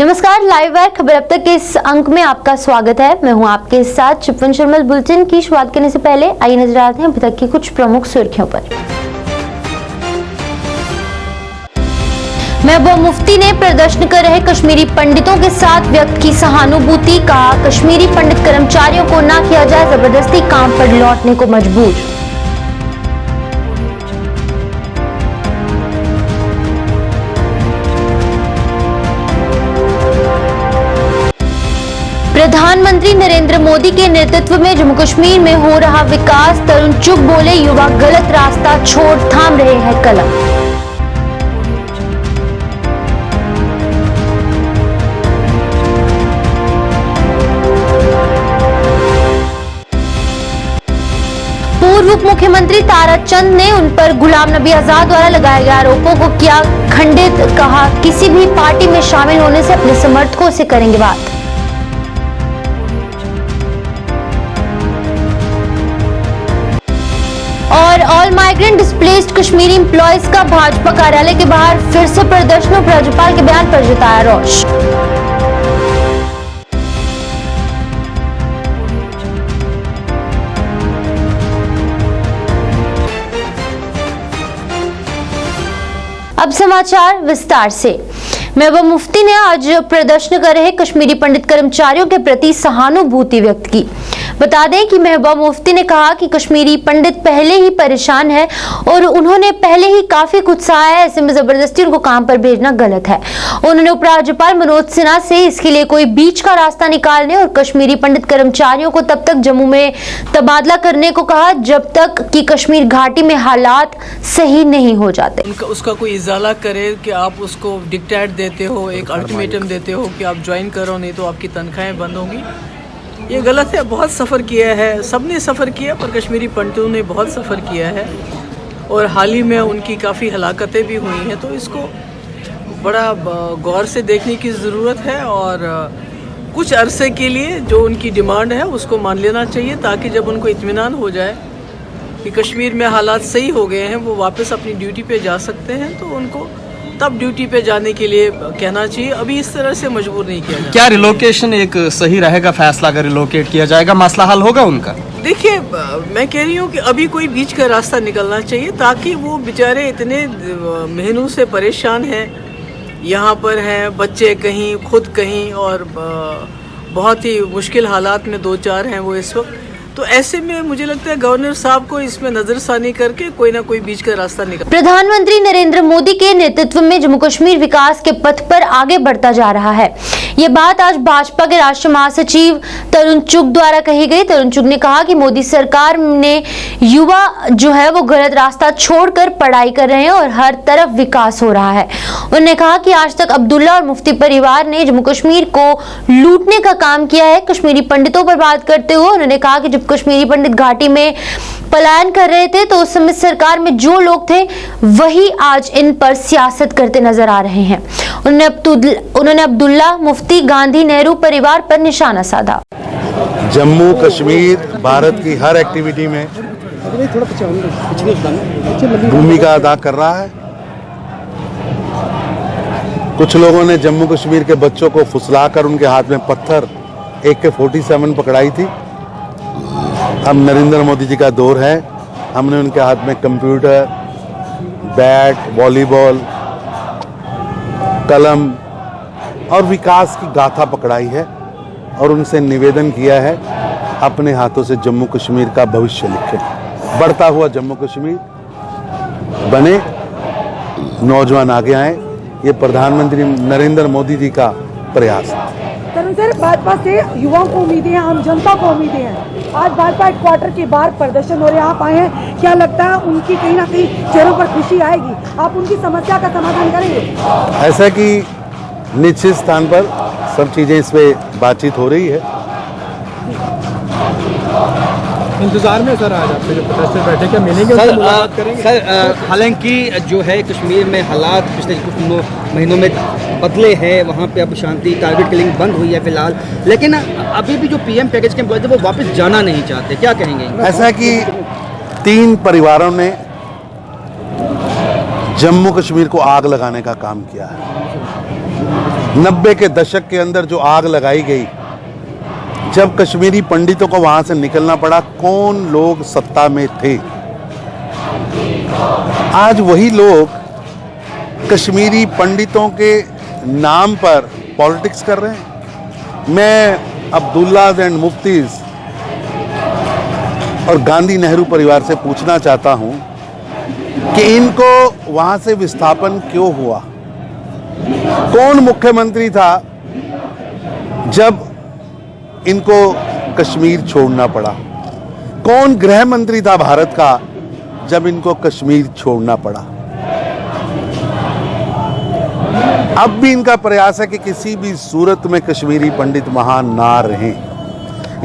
नमस्कार, live wire खबर अब तक के इस अंक में आपका स्वागत है। मैं हूं आपके साथ चिपवन शर्मा। बुलेटिन की शुरुआत करने से पहले आइए नजर आते हैं अभी तक की कुछ प्रमुख सुर्खियों पर। महबूबा मुफ्ती ने प्रदर्शन कर रहे कश्मीरी पंडितों के साथ व्यक्त की सहानुभूति। कहा, कश्मीरी पंडित कर्मचारियों को ना किया जाए जबरदस्ती काम पर लौटने को मजबूर। प्रधानमंत्री नरेंद्र मोदी के नेतृत्व में जम्मू कश्मीर में हो रहा विकास। तरुण चुग बोले, युवा गलत रास्ता छोड़ थाम रहे हैं कलम। पूर्व उप मुख्यमंत्री ताराचंद ने उन पर गुलाम नबी आजाद द्वारा लगाए गए आरोपों को किया खंडित। कहा, किसी भी पार्टी में शामिल होने से अपने समर्थकों से करेंगे बात। और all migrant displaced Kashmiri employees का भाजपा कार्यालय के बाहर फिर से प्रदर्शन। राज्यपाल के बयान पर जताया रोष। अब समाचार विस्तार से। महबूबा मुफ्ती ने आज प्रदर्शन कर रहे कश्मीरी पंडित कर्मचारियों के प्रति सहानुभूति व्यक्त की। बता दें कि महबूबा मुफ्ती ने कहा कि कश्मीरी पंडित पहले ही परेशान है और उन्होंने पहले ही काफी कुछ सहा है, ऐसे में जबरदस्ती उनको काम पर भेजना गलत है। उन्होंने उपराज्यपाल मनोज सिन्हा से इसके लिए कोई बीच का रास्ता निकालने और कश्मीरी पंडित कर्मचारियों को तब तक जम्मू में तबादला करने को कहा जब तक कि कश्मीर घाटी में हालात सही नहीं हो जाते। उसका कोई इजाला करे कि आप उसको डिक्टेट देते हो, एक अल्टीमेटम देते हो कि आप ज्वाइन करो नहीं तो आपकी तनख्वाहें बंद होंगी, ये गलत है। बहुत सफ़र किया है, सबने सफ़र किया, पर कश्मीरी पंडितों ने बहुत सफ़र किया है और हाल ही में उनकी काफ़ी हलाकतें भी हुई हैं, तो इसको बड़ा गौर से देखने की ज़रूरत है और कुछ अरसे के लिए जो उनकी डिमांड है उसको मान लेना चाहिए, ताकि जब उनको इत्मीनान हो जाए कि कश्मीर में हालात सही हो गए हैं, वो वापस अपनी ड्यूटी पे जा सकते हैं, तो उनको तब ड्यूटी पे जाने के लिए कहना चाहिए। अभी इस तरह से मजबूर नहीं किया जाए। क्या रिलोकेशन एक सही रहेगा फैसला? अगर रिलोकेट किया जाएगा मसला हल होगा उनका? देखिए, मैं कह रही हूँ कि अभी कोई बीच का रास्ता निकलना चाहिए, ताकि वो बेचारे इतने महीनों से परेशान हैं, यहाँ पर हैं, बच्चे कहीं, खुद कहीं, और बहुत ही मुश्किल हालात में दो चार हैं वो इस वक्त। तो ऐसे में मुझे लगता है गवर्नर साहब को इसमें नजरसानी करके कोई ना कोई बीच का रास्ता निकाल। प्रधानमंत्री नरेंद्र मोदी के नेतृत्व में जम्मू कश्मीर विकास के पथ पर आगे बढ़ता जा रहा है। ये बात आज भाजपा के राष्ट्रीय महासचिव तरुण चुग द्वारा कही गई। तरुण चुग ने कहा कि मोदी सरकार ने युवा जो है वो गलत रास्ता छोड़कर पढ़ाई कर रहे हैं और हर तरफ विकास हो रहा है। उन्होंने कहा कि आज तक अब्दुल्ला और मुफ्ती परिवार ने जम्मू कश्मीर को लूटने का काम किया है। कश्मीरी पंडितों पर बात करते हुए उन्होंने कहा कि कश्मीरी पंडित घाटी में पलायन कर रहे थे तो उस समय सरकार में जो लोग थे वही आज इन पर सियासत करते नजर आ रहे हैं। उन्होंने अब्दुल्ला, मुफ्ती, गांधी, नेहरू परिवार पर निशाना साधा। जम्मू कश्मीर भारत की हर एक्टिविटी में भूमिका अदा कर रहा है। कुछ लोगों ने जम्मू कश्मीर के बच्चों को फुसलाकर उनके हाथ में पत्थर AK-47 पकड़ाई थी। अब नरेंद्र मोदी जी का दौर है, हमने उनके हाथ में कंप्यूटर, बैट, वॉलीबॉल, कलम और विकास की गाथा पकड़ाई है और उनसे निवेदन किया है अपने हाथों से जम्मू कश्मीर का भविष्य लिखें। बढ़ता हुआ जम्मू कश्मीर बने, नौजवान आगे आए, ये प्रधानमंत्री नरेंद्र मोदी जी का प्रयास है। तरुण सर, भाजपा से युवाओं को उम्मीदें हैं, आम जनता को उम्मीदें हैं। आज भाजपा हेडक्वार्टर के बाहर प्रदर्शन हो रहे हैं, आप आए हैं, क्या लगता है उनकी कहीं ना कहीं चेहरों पर खुशी आएगी? आप उनकी समस्या का समाधान करेंगे? ऐसा कि निश्चित स्थान पर सब चीजें इस पे बातचीत हो रही है। इंतजार में सर आज आपसे जो प्रदर्शन बैठे क्या मिलेंगे, सर, मुलाकात करेंगे? सर, हालांकि जो है कश्मीर में हालात पिछले कुछ महीनों में बदले हैं, वहाँ पे अब शांति, टारगेट किलिंग बंद हुई है फिलहाल, लेकिन अभी भी जो PM पैकेज के एम्प्लॉयज वो वापस जाना नहीं चाहते, क्या कहेंगे? ऐसा कि 3 परिवारों ने जम्मू कश्मीर को आग लगाने का काम किया है। 90 के दशक के अंदर जो आग लगाई गई, जब कश्मीरी पंडितों को वहां से निकलना पड़ा, कौन लोग सत्ता में थे? आज वही लोग कश्मीरी पंडितों के नाम पर पॉलिटिक्स कर रहे हैं। मैं अब्दुल्लाज एंड मुफ्तीज और गांधी नेहरू परिवार से पूछना चाहता हूं कि इनको वहां से विस्थापन क्यों हुआ? कौन मुख्यमंत्री था जब इनको कश्मीर छोड़ना पड़ा? कौन गृह मंत्री था भारत का जब इनको कश्मीर छोड़ना पड़ा? अब भी इनका प्रयास है कि किसी भी सूरत में कश्मीरी पंडित वहां ना रहें,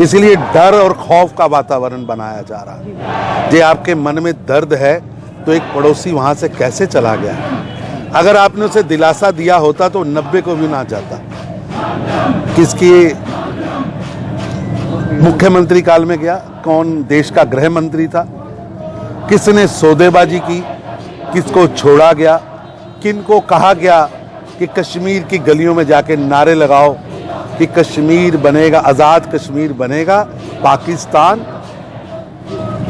इसलिए डर और खौफ का वातावरण बनाया जा रहा है। जे आपके मन में दर्द है तो एक पड़ोसी वहां से कैसे चला गया? अगर आपने उसे दिलासा दिया होता तो 90 को भी ना जाता। किसकी मुख्यमंत्री काल में गया? कौन देश का गृह मंत्री था? किसने सौदेबाजी की? किसको छोड़ा गया? किनको कहा गया कि कश्मीर की गलियों में जाके नारे लगाओ कि कश्मीर बनेगा, आज़ाद कश्मीर बनेगा, पाकिस्तान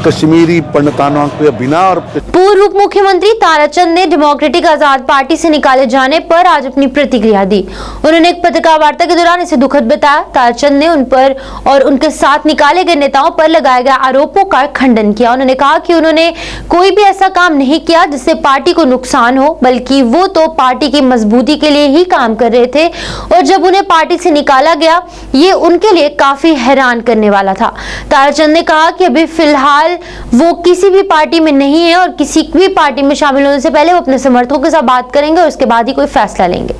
कश्मीरी पंडितानों के बिना? और पूर्व उप मुख्यमंत्री ताराचंद ने डेमोक्रेटिक आजाद पार्टी से निकाले जाने पर आज अपनी प्रतिक्रिया दी। उन्होंने एक पत्रकार वार्ता के दौरान इसे दुखद बताया। ताराचंद ने उन पर और उनके साथ निकाले गए नेताओं पर लगाए गए आरोपों का खंडन किया। उन्होंने कहा कि उन्होंने कोई भी ऐसा काम नहीं किया जिससे पार्टी को नुकसान हो, बल्कि वो तो पार्टी की मजबूती के लिए ही काम कर रहे थे, और जब उन्हें पार्टी से निकाला गया ये उनके लिए काफी हैरान करने वाला था। ताराचंद ने कहा कि अभी फिलहाल वो किसी भी पार्टी में नहीं है और किसी भी पार्टी में शामिल होने से पहले वो अपने समर्थकों के साथ बात करेंगे और उसके बाद ही कोई फैसला लेंगे।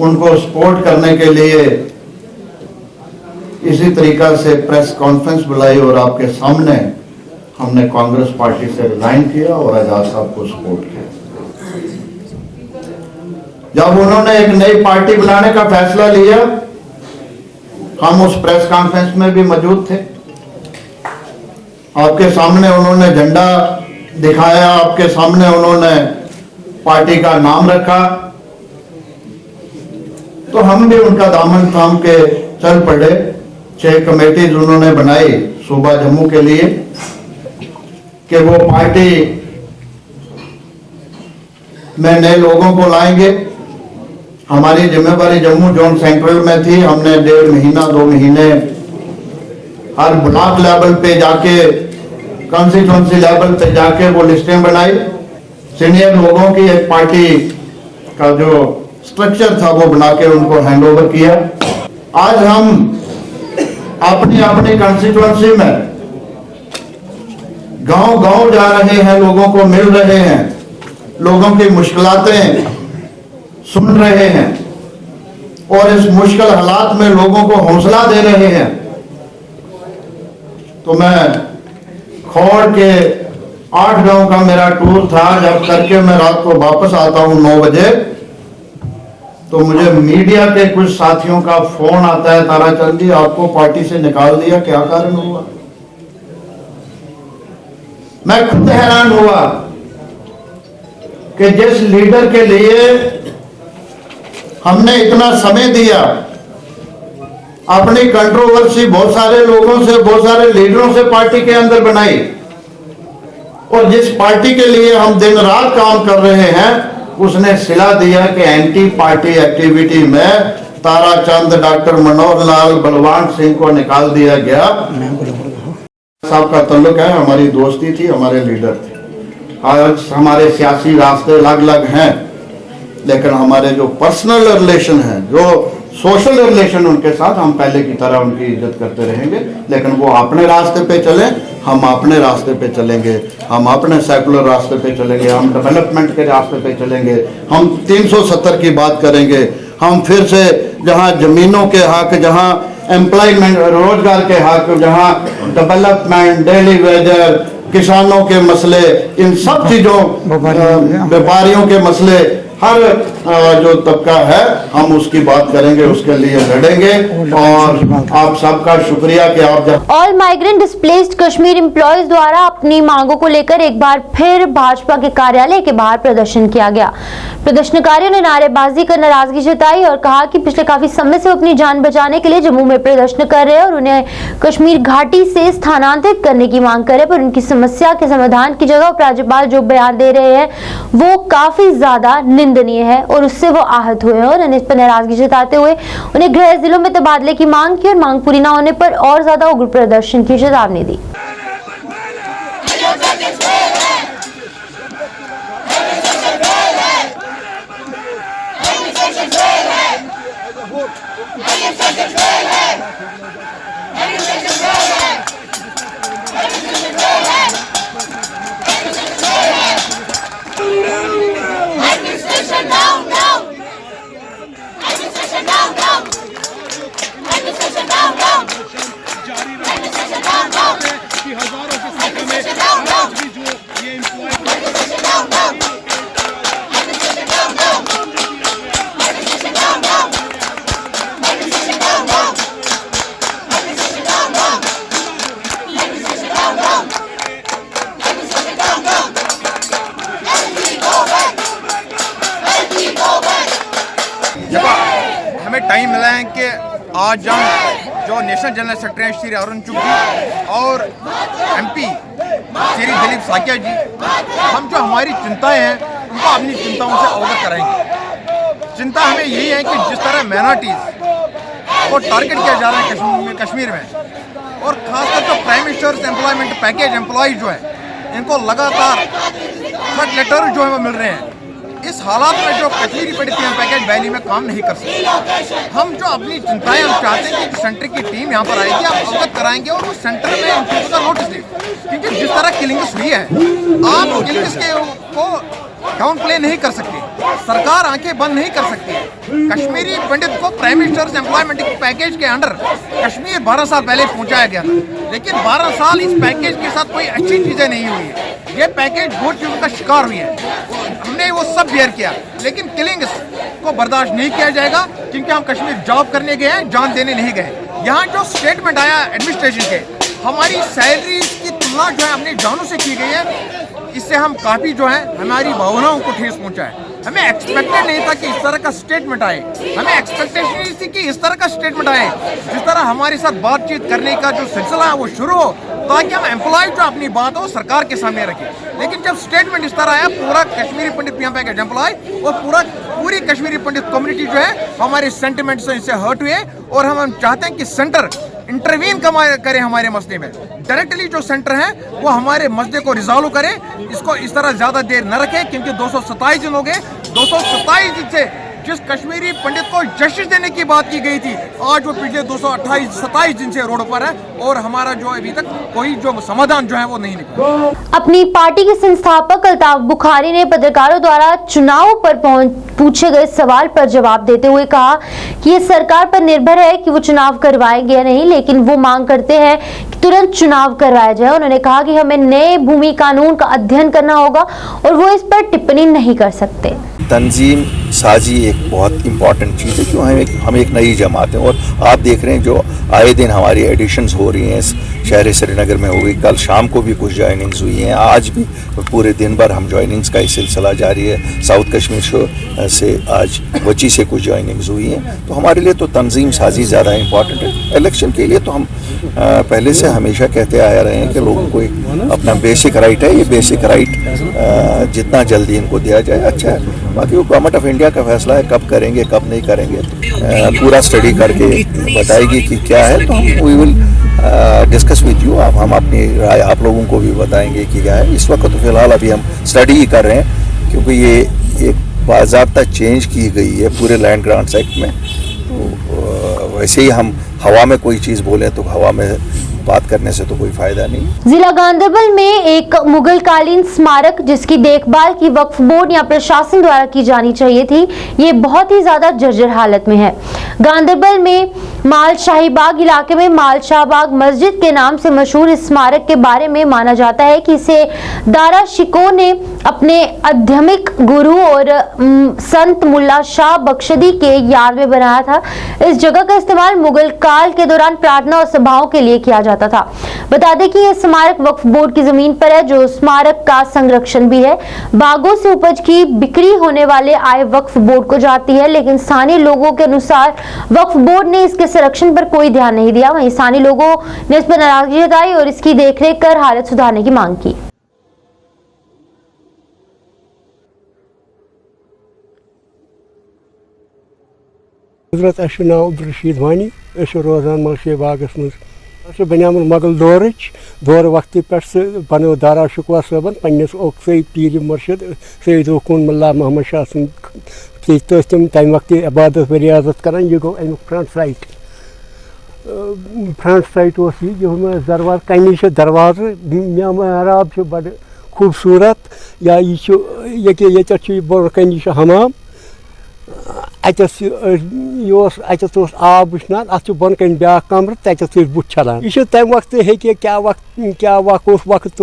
उनको सपोर्ट करने के लिए इसी तरीका से प्रेस कॉन्फ्रेंस बुलाई और आपके सामने हमने कांग्रेस पार्टी से रिजाइन किया और आजाद साहब को सपोर्ट किया। जब उन्होंने एक नई पार्टी बुलाने का फैसला लिया, हम उस प्रेस कॉन्फ्रेंस में भी मौजूद थे। आपके सामने उन्होंने झंडा दिखाया, आपके सामने उन्होंने पार्टी का नाम रखा, तो हम भी उनका दामन थाम के चल पड़े। 6 कमेटीज उन्होंने बनाई सूबा जम्मू के लिए कि वो पार्टी में नए लोगों को लाएंगे। हमारी जिम्मेवारी जम्मू जोन सेंट्रल में थी। हमने 1.5 महीना 2 महीने हर ब्लॉक लेवल पे जाके, कॉन्स्टिट्यूंसी लेवल पे जाके वो लिस्टें बनाई। सीनियर लोगों की एक पार्टी का जो स्ट्रक्चर था वो बना के उनको हैंडओवर किया। आज हम अपनी अपनी कॉन्स्टिट्यूंसी में गांव-गांव जा रहे हैं, लोगों को मिल रहे हैं, लोगों की मुश्किलातें सुन रहे हैं और इस मुश्किल हालात में लोगों को हौसला दे रहे हैं। तो मैं खोड़ के 8 गांव का मेरा टूर था, जब करके मैं रात को वापस आता हूं 9 बजे, तो मुझे मीडिया के कुछ साथियों का फोन आता है, ताराचंद जी आपको पार्टी से निकाल दिया, क्या कारण हुआ? मैं खुद हैरान हुआ कि जिस लीडर के लिए हमने इतना समय दिया, अपनी कंट्रोवर्सी बहुत सारे लोगों से, बहुत सारे लीडरों से पार्टी के अंदर बनाई, और जिस पार्टी के लिए हम दिन रात काम कर रहे हैं, उसने सिला दिया कि एंटी पार्टी एक्टिविटी में ताराचंद, डॉक्टर मनोहर लाल, बलवान सिंह को निकाल दिया गया। साहब का ताल्लुक है, हमारी दोस्ती थी, हमारे लीडर थे। आज हमारे सियासी रास्ते अलग अलग हैं, लेकिन हमारे जो पर्सनल रिलेशन है, जो सोशल रिलेशन उनके साथ, हम पहले की तरह उनकी इज्जत करते रहेंगे। लेकिन वो अपने रास्ते पे चले, हम अपने रास्ते पे चलेंगे, हम अपने सेकुलर रास्ते पे चलेंगे, हम डेवलपमेंट के रास्ते पे चलेंगे, हम 370 की बात करेंगे, हम फिर से जहां जमीनों के हक, जहां एम्प्लॉयमेंट रोजगार के हक, जहां डेवलपमेंट, डेली वेजर, किसानों के मसले, इन सब चीजों, व्यापारियों के मसले, हर जो तबका है हम उसकी बात करेंगे, उसके लिए लड़ेंगे। और आप सबका शुक्रिया कि आप all migrant displaced Kashmir employees द्वारा अपनी मांगों को लेकर एक बार फिर भाजपा के कार्यालय के बाहर प्रदर्शन किया गया। प्रदर्शनकारियों ने नारेबाजी कर नाराजगी जताई और कहा कि पिछले काफी समय से वो अपनी जान बचाने के लिए जम्मू में प्रदर्शन कर रहे हैं और उन्हें कश्मीर घाटी से स्थानांतरित करने की मांग करे, पर उनकी समस्या के समाधान की जगह राज्यपाल जो बयान दे रहे हैं वो काफी ज्यादा निंदनीय है और उससे वो आहत हुए हैं और इस पर नाराजगी जताते हुए उन्हें गृह जिलों में तबादले की मांग की और मांग पूरी न होने पर और ज्यादा उग्र प्रदर्शन की चेतावनी दी। हमें टाइम मिला है कि आज हम जो नेशनल जनरल सेक्रेटरी हैं श्री अरुण चुग जी और MP श्री दिलीप साकिया जी, हम जो हमारी चिंताएं हैं उनको अपनी चिंताओं से अवगत कराएंगे। चिंता हमें यही है कि जिस तरह माइनॉरिटीज़ को टारगेट किया जा रहा है कश्मीर में और ख़ासकर जो prime ministers employment package employees जो है इनको लगातार थर्ड लेटर जो है वो मिल रहे हैं। इस हालात में जो कश्मीरी पंडित पीएम पैकेज वैली में काम नहीं कर सकते। हम जो अपनी चिंताएं हम चाहते हैं कि सेंटर की टीम यहाँ पर आएगी, आप अवगत कराएंगे और उस सेंटर में इन चीज़ों का नोटिस दें, क्योंकि जिस तरह किलिंग्स हुई है आप किलिंग्स को डाउन प्ले नहीं कर सकते, सरकार आंखें बंद नहीं कर सकती। कश्मीरी पंडित को प्राइम मिनिस्टर्स एम्प्लॉयमेंट पैकेज के अंडर कश्मीर 12 साल पहले पहुंचाया गया था, लेकिन 12 साल इस पैकेज के साथ कोई अच्छी चीज़ें नहीं हुई है। ये पैकेज बहुत चीज़ों का शिकार हुई है, हमने वो सब बेयर किया, लेकिन किलिंग्स को बर्दाश्त नहीं किया जाएगा, क्योंकि हम कश्मीर जॉब करने गए हैं, जान देने नहीं गए। यहाँ जो स्टेटमेंट आया एडमिनिस्ट्रेशन के, हमारी सैलरी की तुलना जो है अपनी जानों से की गई है, इससे हम काफ़ी जो है हमारी भावनाओं को ठेस पहुँचा है। हमें एक्सपेक्टेड नहीं था कि इस तरह का स्टेटमेंट आए, हमें एक्सपेक्टेशन नहीं थी कि इस तरह का स्टेटमेंट आए। जिस तरह हमारे साथ बातचीत करने का जो सिलसिला है वो शुरू हो, ताकि हम एम्प्लॉय जो अपनी बात हो सरकार के सामने रखें। लेकिन जब स्टेटमेंट इस तरह आया, पूरा कश्मीरी पंडित पीएम पैकेज एम्प्लॉय और पूरी कश्मीरी पंडित कम्युनिटी जो है हमारे सेंटिमेंट से इससे हर्ट हुए और हम चाहते हैं कि सेंटर इंटरवीन करे हमारे मसले में। डायरेक्टली जो सेंटर है वो हमारे मसले को रिजॉल्व करे, इसको इस तरह ज़्यादा देर न रखे, क्योंकि 227 दिन हो गए। 227 दिन से जिस कश्मीरी पंडित को जस्टिस देने की बात की गई थी, आज वो पिछले 227 दिन से रोड पर है और हमारा जो अभी तक कोई जो समाधान जो है वो नहीं निकला। अपनी पार्टी के संस्थापक अल्ताफ बुखारी ने पत्रकारों द्वारा चुनाव पर पूछे गए सवाल पर जवाब देते हुए कहा कि ये सरकार पर निर्भर है कि वो चुनाव करवाएंगे या नहीं, लेकिन वो मांग करते हैं कि तुरंत चुनाव करवाया जाए। उन्होंने कहा कि हमें नए भूमि कानून का अध्ययन करना होगा और वो इस पर टिप्पणी नहीं कर सकते। तंजीम साजी एक बहुत इम्पॉर्टेंट चीज़ है, क्यों हम एक नई जमात हैं और आप देख रहे हैं जो आए दिन हमारी एडिशंस हो रही हैं। शहर श्रीनगर में हो गई, कल शाम को भी कुछ ज्वाइनिंग्स हुई हैं, आज भी पूरे दिन भर हम ज्वाइनिंग्स का ही सिलसिला जारी है। साउथ कश्मीर से आज वची से कुछ ज्वाइनिंग्स हुई हैं, तो हमारे लिए तो तंजीम साजी ज़्यादा इम्पॉर्टेंट है। इलेक्शन के लिए तो हम पहले से हमेशा कहते आ रहे हैं कि लोगों को एक अपना बेसिक राइट है, ये बेसिक राइट जितना जल्दी इनको दिया जाए अच्छा है। बाकी वो गवर्नमेंट ऑफ इंडिया का फैसला है, कब करेंगे कब नहीं करेंगे, पूरा स्टडी करके बताएगी कि क्या है, तो हम we will discuss with you. हम अपनी राय आप लोगों को भी बताएंगे कि क्या है। इस वक्त तो फिलहाल अभी हम स्टडी ही कर रहे हैं, क्योंकि ये एक बाज़ाब्ता चेंज की गई है पूरे लैंड ग्रांट्स एक्ट में। तो वैसे ही हम हवा में कोई चीज़ बोलें तो हवा में बात करने से तो कोई फायदा नहीं। जिला गांधरबल में एक मुगल कालीन स्मारक जिसकी देखभाल की वक्फ बोर्ड या प्रशासन द्वारा की जानी चाहिए थी, ये बहुत ही ज्यादा जर्जर हालत में है। गांधरबल में माल शाही बाग इलाके में माल शाह बाग मस्जिद के नाम से मशहूर इस स्मारक के बारे में माना जाता है कि इसे दारा शिकोह ने अपने आध्यात्मिक गुरु और संत मुल्ला शाह बख्शदी के याद में बनाया था। इस जगह का इस्तेमाल मुगल काल के दौरान प्रार्थना और सभाओं के लिए किया जाता था। बता दें कि यह स्मारक वक्फ बोर्ड की जमीन पर है, जो स्मारक का संरक्षण भी है। बागों से उपज की बिक्री होने वाले आय वक्फ बोर्ड को जाती है, लेकिन स्थानीय लोगों के अनुसार वक्फ बोर्ड ने इसके संरक्षण पर कोई ध्यान नहीं दिया। वहीं स्थानीय लोगों ने इस पर नाराजगी जताई और इसकी देखरेख कर हालत सुधारने की मांग की। हजरत अशु नाव अब्दुलरशीद वानी रोजान मलशे बागस मज बनियामुत मुगल दौर वक्त पे बनो दारा शिकोह सबन पन्नस सईद पीर मुर्शिद सईद हुकून मुल्ला मोहम्मद शाह तम तम वक्त इबादत रियाजत कर। यह गो अमुक फ्रंट साइट यह दरवाज कनी दरवाज महराब बड़ खूबसूरत या ये बोर कनी हमाम अतस आब वुचान अत बन कन ब्या कमर तत बुत छलान। यह तम वक्त क्या वक्त वक्त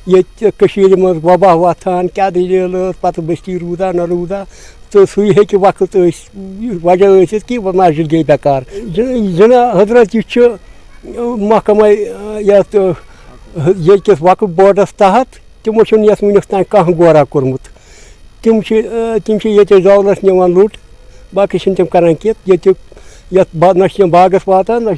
ये मज वबा वथान क्या दलील पत बस्ती रूदा न रूदा तो सही वक्त वजह कि मस्जिद गई बेकार। जना हजरत यह महकमा ये वक्फ बोर्डस तहत तमो वनस तान कह गौरा कोर्मुत। तम ये जौलस निवान लुट बाकी तम करान कह न बागस वातान न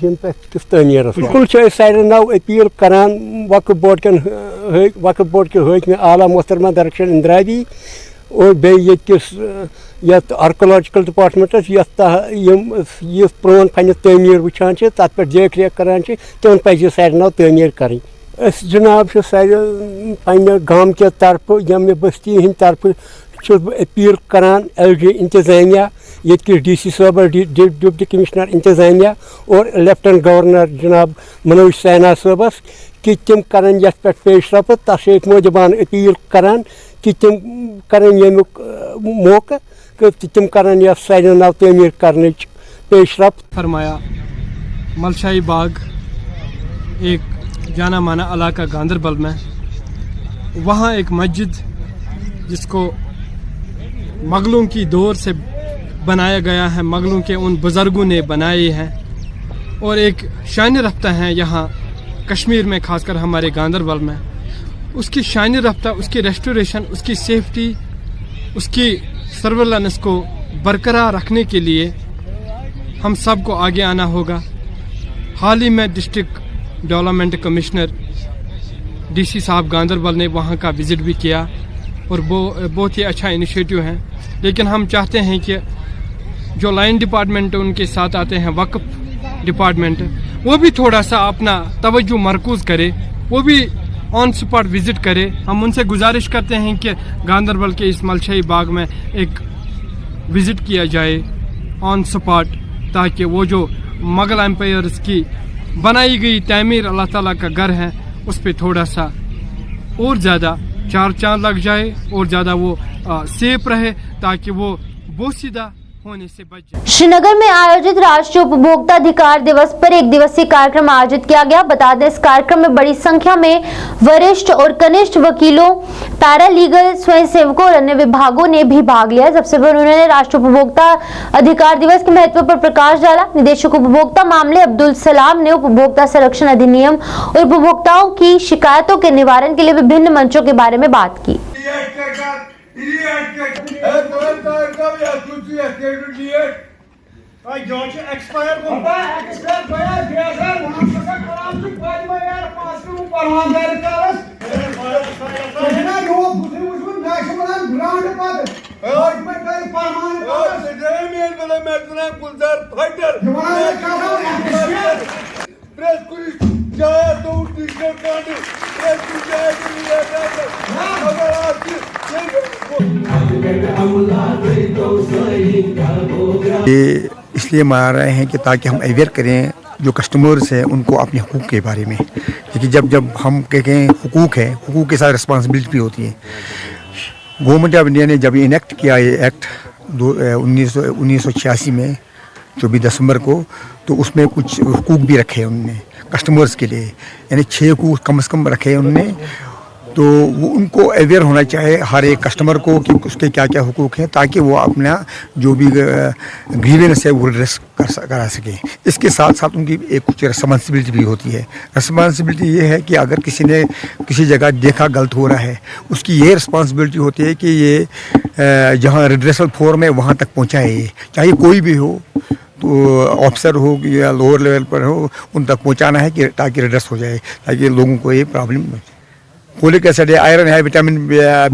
किस तमीरस। बिल्कुल सारे नौ अपील करान वक्फ बोर्ड के हाकिम आला मोहतरमा डायरेक्टर इंदिराबी और बेस आर्कोलॉजिकल डिपार्टमेंटस यह प्रोन पन्ने तमीर वुचान तथ पे देख रेख करान तिन पज सारे नौ तमीर कर। जनाब सारे पन्ने गाम के तरफ यम बस्ती हंद तरफ अपील करान LG इंतजामिया ये DC साहब डिप्टी कमिश्नर इंतजामिया और लेफ्टिनेंट गवर्नर जनाब मनोज सैना साहबस कि तम करन यथ पे पेशरफ तथ मोजबान अपील करान कि तम करन यमुक मौका कि तम करन यथ सारे नव तमीर करने पेशरफ। फरमाया मलशाही बाग एक जाना माना इलाका गांधरबल में, वहाँ एक मस्जिद जिसको मुगलों की दौर से बनाया गया है, मुगलों के उन बुज़ुर्गों ने बनाई है और एक शान रफ्ता है यहाँ कश्मीर में, खासकर हमारे गांधरबल में। उसकी शान रफ्ता, उसकी रेस्टोरेशन, उसकी सेफ्टी, उसकी सर्वेलेंस को बरकरार रखने के लिए हम सब को आगे आना होगा। हाल ही में डिस्ट्रिक्ट डेवलपमेंट कमिश्नर DC साहब गांधरबल ने वहाँ का विज़िट भी किया और वो बहुत ही अच्छा इनिशिएटिव है। लेकिन हम चाहते हैं कि जो लाइन डिपार्टमेंट उनके साथ आते हैं, वक्फ डिपार्टमेंट, वो भी थोड़ा सा अपना तवज्जो मरकूज़ करे, वो भी ऑन स्पॉट विज़िट करे। हम उनसे गुजारिश करते हैं कि गांधरबल के इस मलशाही बाग में एक विज़िट किया जाए ऑन स्पॉट, ताकि वो जो मुगल एम्पायर्स की बनाई गई तामीर अल्लाह ताला का घर है उस पर थोड़ा सा और ज़्यादा चार चांद लग जाए और ज़्यादा वो सेफ रहे, ताकि वो बोसीदा होने से बच जाए। श्रीनगर में आयोजित राष्ट्रीय उपभोक्ता अधिकार दिवस पर एक दिवसीय कार्यक्रम आयोजित किया गया। बता दें, इस कार्यक्रम में बड़ी संख्या में वरिष्ठ और कनिष्ठ वकीलों, पैरालीगल, स्वयंसेवकों और अन्य विभागों ने भी भाग लिया। सबसे पहले उन्होंने राष्ट्रीय उपभोक्ता अधिकार दिवस के महत्व पर प्रकाश डाला। निदेशक उपभोक्ता मामले अब्दुल सलाम ने उपभोक्ता संरक्षण अधिनियम और उपभोक्ताओं की शिकायतों के निवारण के लिए विभिन्न मंचों के बारे में बात की। ये इसलिए मना रहे हैं कि ताकि हम अवेयर करें जो कस्टमर्स हैं उनको अपने हुकूक के बारे में, क्योंकि जब हम कहें हुकूक है, हुकूक के साथ रिस्पॉन्सिबिलिटी भी होती है। गवर्नमेंट ऑफ इंडिया ने जब इनेक्ट किया ये एक्ट 1986 में 24 दिसंबर को, तो उसमें कुछ हुकूक भी रखे उन्होंने कस्टमर्स के लिए, यानी 6 हुकूक कम से कम रखे उन्होंने। तो वो उनको अवेयर होना चाहिए हर एक कस्टमर को कि उसके क्या क्या हुकूक हैं, ताकि वो अपना जो भी ग्रीवेंस है वो रेस करा सके। इसके साथ साथ उनकी एक कुछ रिस्पॉन्सिबिलिटी भी होती है। रिस्पॉन्सिबिलिटी ये है कि अगर किसी ने किसी जगह देखा गलत हो रहा है, उसकी ये रिस्पॉन्सिबिलिटी होती है कि ये जहाँ रिड्रेसल फोरम है वहाँ तक पहुँचाए, चाहे कोई भी हो, तो ऑफिसर हो या लोअर लेवल पर हो, उन तक पहुँचाना है कि ताकि रिड्रेस हो जाए, ताकि लोगों को ये प्रॉब्लम, फोलिक एसिड है, आयरन है, विटामिन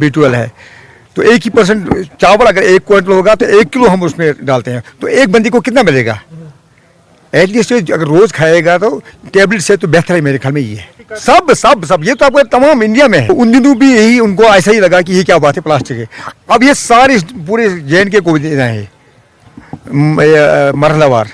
B12 है। तो 1% चावल अगर 1 क्विंटल होगा तो 1 किलो हम उसमें डालते हैं, तो एक बंदी को कितना मिलेगा? एटलीस्ट अगर रोज खाएगा तो टेबलेट से तो बेहतर है मेरे ख्याल में ये है। सब ये तो आपको तमाम इंडिया में है। उन दिनों भी यही उनको ऐसा ही लगा कि ये क्या बात है प्लास्टिक है। अब ये सारे पूरे JNK को देना है मरहलावार।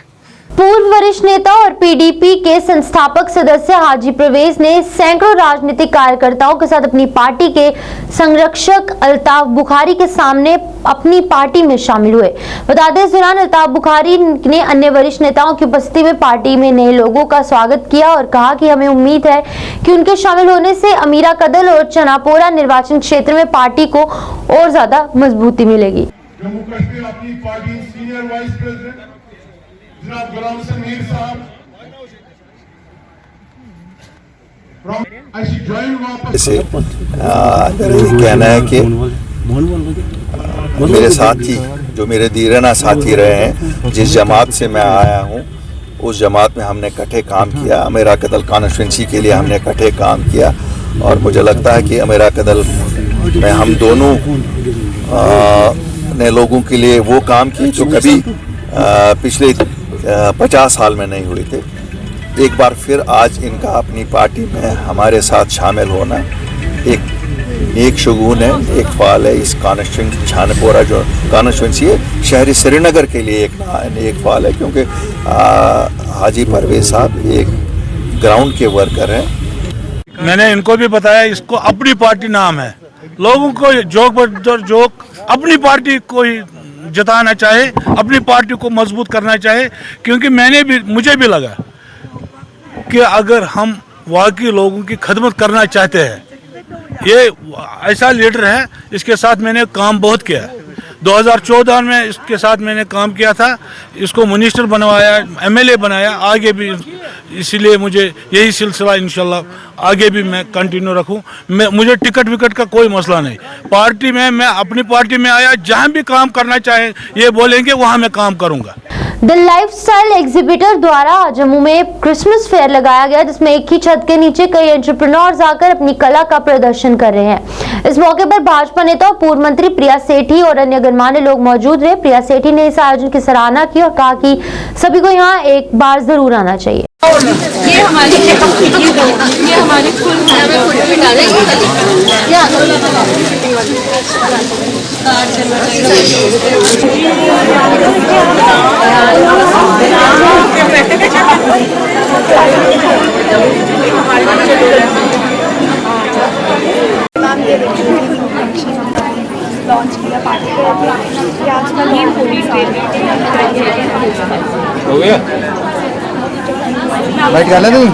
पूर्व वरिष्ठ नेता और PDP के संस्थापक सदस्य हाजी परवेज ने सैकड़ों राजनीतिक कार्यकर्ताओं के साथ अपनी पार्टी के संरक्षक अल्ताफ बुखारी के सामने अपनी पार्टी में शामिल हुए। बता दें, इस दौरान अल्ताफ बुखारी ने अन्य वरिष्ठ नेताओं की उपस्थिति में पार्टी में नए लोगों का स्वागत किया और कहा कि हमें उम्मीद है कि उनके शामिल होने से अमीरा कदल और चनापोरा निर्वाचन क्षेत्र में पार्टी को और ज्यादा मजबूती मिलेगी। जम्मू कश्मीर अपनी पार्टी सीनियर वाइस प्रेसिडेंट जनाब गुलाम हसन मीर साहब इसे मेरा ये कहना है कि मेरे साथी जो मेरे दीराना साथी रहे हैं, जिस जमात से मैं आया हूँ उस जमात में हमने इकट्ठे काम किया। अमीरा कदल कॉन्स्टिट्यूंसी के लिए हमने इकट्ठे काम किया और मुझे लगता है कि अमीरा कदल में हम दोनों ने लोगों के लिए वो काम किए जो कभी पिछले 50 साल में नहीं हुए थे। एक बार फिर आज इनका अपनी पार्टी में हमारे साथ शामिल होना एक शुगून है, एक फाल है। इस कॉन्स्टिट्यूंसी छानपोरा जो कॉन्स्टिट्यूंसी है शहरी श्रीनगर के लिए एक फाल है, क्योंकि हाजी परवेज साहब एक ग्राउंड के वर्कर हैं। मैंने इनको भी बताया इसको अपनी पार्टी नाम है, लोगों को जोक अपनी पार्टी को ही जताना चाहे, अपनी पार्टी को मजबूत करना चाहे, क्योंकि मुझे भी लगा कि अगर हम वाकई लोगों की खिदमत करना चाहते हैं, ये ऐसा लीडर है, इसके साथ मैंने काम बहुत किया। 2014 में इसके साथ मैंने काम किया था, इसको मिनिस्टर बनवाया, MLA बनाया, आगे भी इसीलिए मुझे यही सिलसिला इंशाल्लाह आगे भी मैं कंटिन्यू रखूं। मुझे टिकट विकट का कोई मसला नहीं। पार्टी में मैं अपनी पार्टी में आया, जहां भी काम करना चाहे ये बोलेंगे वहां मैं काम करूंगा। द लाइफस्टाइल एग्जीबिटर द्वारा जम्मू में क्रिसमस फेयर लगाया गया, जिसमें एक ही छत के नीचे कई एंटरप्रेन्योर्स आकर अपनी कला का प्रदर्शन कर रहे हैं। इस मौके पर भाजपा नेता और पूर्व मंत्री प्रिया सेठी और अन्य गणमान्य लोग मौजूद रहे। प्रिया सेठी ने इस आयोजन की सराहना की और कहा कि सभी को यहाँ एक बार जरूर आना चाहिए। ये हमारी लॉन्च किया पार्टी के आजकल ही पूरी हो गया लाइट डाला नहीं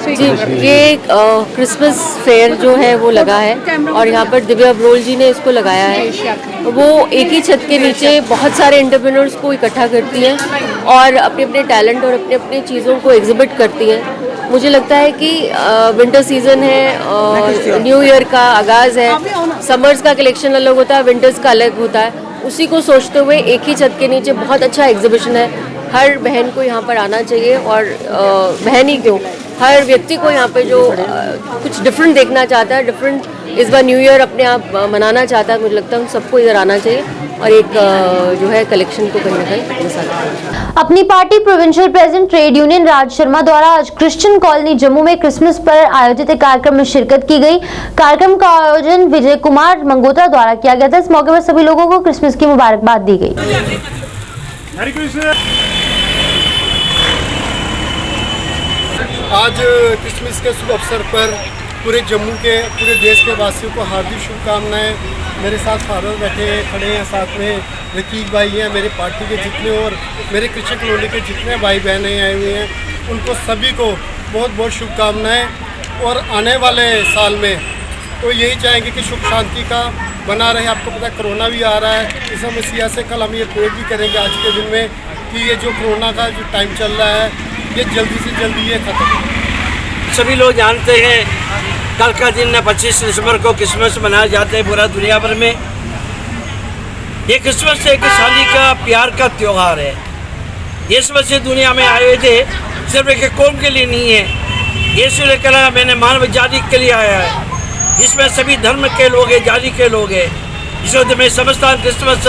जी, ये क्रिसमस फेयर जो है वो लगा है और यहाँ पर दिव्या अब्रोल जी ने इसको लगाया है। वो एक ही छत के नीचे बहुत सारे एंटरप्रेन्योर्स को इकट्ठा करती हैं और अपने अपने टैलेंट और अपने अपने चीज़ों को एग्जिबिट करती हैं। मुझे लगता है कि विंटर सीजन है और न्यू ईयर का आगाज़ है, समर्स का कलेक्शन अलग होता है, विंटर्स का अलग होता है। उसी को सोचते हुए एक ही छत के नीचे बहुत अच्छा एग्जीबिशन है। हर बहन को यहाँ पर आना चाहिए, और बहन ही क्यों, हर व्यक्ति को यहाँ पे जो कुछ डिफरेंट देखना चाहता है, डिफरेंट इस बार न्यू ईयर अपने आप मनाना चाहता है, मुझे लगता है सबको इधर आना चाहिए और एक जो है कलेक्शन को कहीं ना कहीं मिसाल। अपनी party provincial president trade union Raj Sharma द्वारा आज क्रिश्चियन कॉलोनी जम्मू में क्रिसमस पर आयोजित एक कार्यक्रम में शिरकत की गई। कार्यक्रम का आयोजन विजय कुमार मंगोत्रा द्वारा किया गया था। इस मौके पर सभी लोगों को क्रिसमस की मुबारकबाद दी गई। आज क्रिसमस के शुभ अवसर पर पूरे जम्मू के, पूरे देश के वासियों को हार्दिक शुभकामनाएं। मेरे साथ फादर बैठे खड़े हैं, साथ में रकीब भाई हैं, मेरी पार्टी के जितने और मेरे क्रिश्चियन कॉलोनी के जितने भाई बहनें आए हुए हैं, उनको सभी को बहुत बहुत शुभकामनाएं। और आने वाले साल में तो यही चाहेंगे कि सुख शांति का बना रहे। आपको पता है कोरोना भी आ रहा है, इस समस्या से कल हम ये प्रेयर भी करेंगे आज के दिन में कि ये जो कोरोना का जो टाइम चल रहा है, ये जल्दी से जल्दी ये खत्म हो। सभी लोग जानते हैं कल का दिन 25 दिसंबर को क्रिसमस मनाया जाता है पूरा दुनिया भर में। ये क्रिसमस एक शादी का, प्यार का त्यौहार है। इस वजह दुनिया में आए हुए थे, सिर्फ एक कौम के लिए नहीं है। यीशु ने कहा मैंने मानव जाति के लिए आया है, इसमें सभी धर्म के लोग हैं, जाति के लोग हैं। इस वजह मैं समझता हूँ क्रिसमस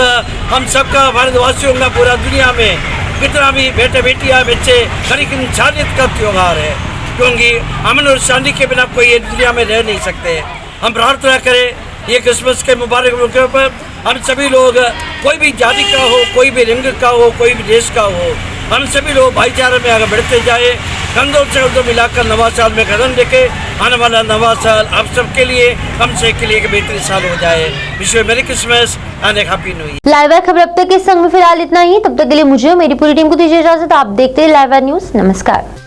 हम सबका, भारतवासियों का, पूरा दुनिया में कितना भी बेटे बेटियाँ बच्चे, हर एक इंसानियत का त्यौहार है, क्योंकि अमन और शांति के बिना कोई ये दुनिया में रह नहीं सकते। हम प्रार्थना करें ये क्रिसमस के मुबारक मौके पर हम सभी लोग, कोई भी जाति का हो, कोई भी रंग का हो, कोई भी देश का हो, हम सभी लोग भाईचारे में आगे बढ़ते जाए, कंधों से कंधों मिलाकर नवा साल में कदम देके आने वाला नवा साल आप सबके लिए, हम सबके लिए एक बेहतरीन साल हो जाए। विश यू मेरी Christmas and happy new year. Live wire खबर अब तक के संग में फिलहाल इतना ही। तब तक के लिए मुझे और मेरी पूरी टीम को दीजिए इजाजत। आप देखते हैं लाइव वायर न्यूज। नमस्कार।